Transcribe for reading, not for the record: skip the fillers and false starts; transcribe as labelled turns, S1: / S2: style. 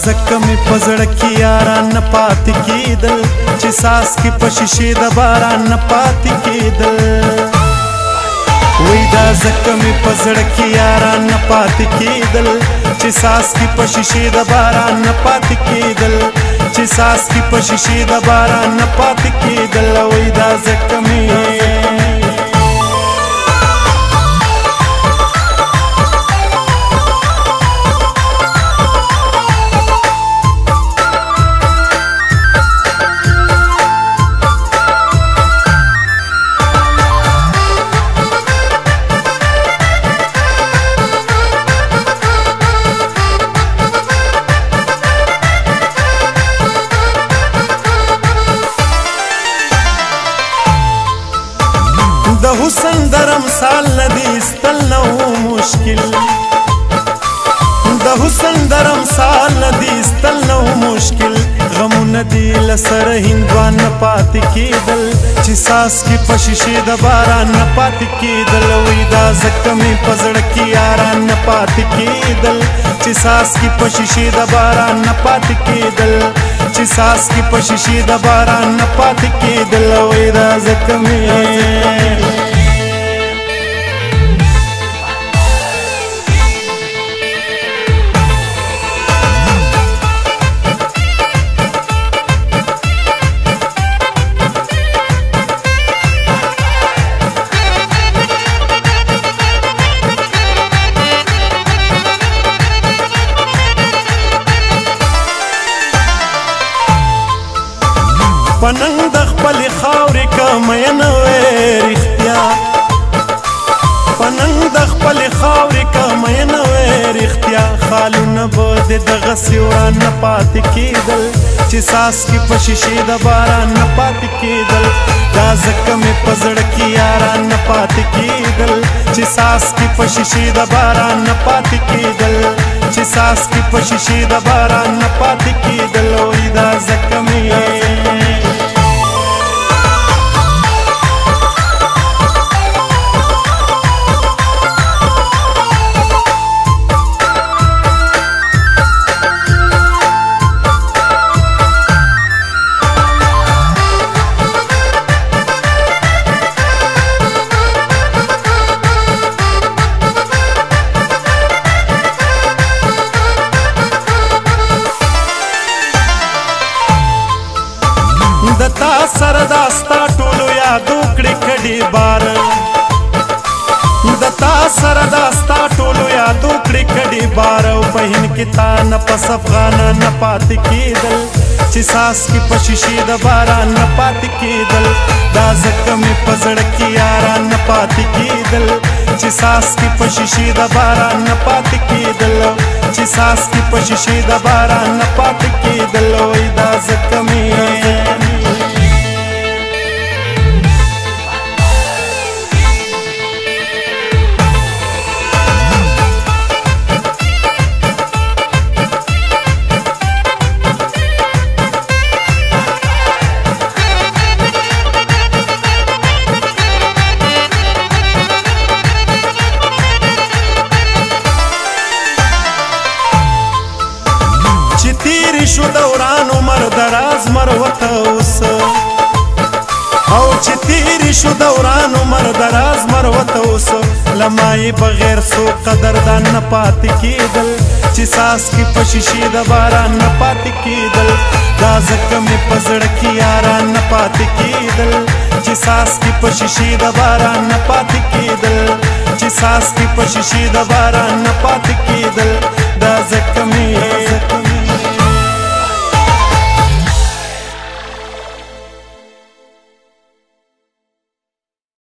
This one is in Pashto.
S1: زکه مې په زړه کې یاران نه پاتې کېدل چې څاڅکي په شیشې د باران نه پاتې کېدل وای دا زکه مې په زړه کې یاران نه پاتې کېدل چې څاڅکي په شیشې د باران نه پاتې کېدل چې څاڅکي په شیشې د باران نه پاتې کېدل وای دا زکه مې د حسن درم سال ندی استل نو مشکل د حسن درم سال ندی استل نو مشکل غمونه دی لسره هندوان نه پاتې کېدل چې څاڅکي په شیشې د باران نه پاتې کېدل وای دا زکه مې په زړه کې یاران نه پاتې کېدل چې څاڅکي په شیشې د باران نه پاتې کېدل چې څاڅکي په شیشې د باران نه پاتې کېدل وای دا زکه مې پننګ د خپل خاورې که مینه وې رښتیا پننګ د خپل خاورې که مینه وې رښتیا خالونه به د دغسې وران نه پاتې کېدل چې څاڅکي په شیشې د باران نه پاتې کېدل دا ځکه مې په زړه کې یاران نه پاتې کېدل چې څاڅکي په شیشې د باران نه پاتې کېدل چې څاڅکي په شیشې د باران نه پاتې کېدل وای دا ځکه مې د تا سره دا ستا ټولو یادو کړې کډې بار د تا سره دا ستا ټولو یادو کړې کډې بار او په هند کې تا نه پس افغانه نه پاتې کېدل چې څاڅکي په شیشې د باران نه پاتې کېدل دا ځکه مې په زړه کې یاران نه پاتې کېدل چې څاڅکي په شیشې د باران نه پاتې کېدل چې څاڅکي په شیشې د باران نه پاتې کېدل وای دا ځکه مې شو دوران عمر دراز مروته اوس او چې تیری شو دوران عمر دراز مروته اوس لمای بغیر سو قدردان نه پاتې کېدل چې څاڅکي په شیشې د باران نه پاتې کېدل دا ځکه مې په زړه کې یاران نه پاتې کېدل چې څاڅکي په شیشې د باران نه پاتې کېدل چې څاڅکي په شیشې د باران نه پاتې کېدل دا ځکه مې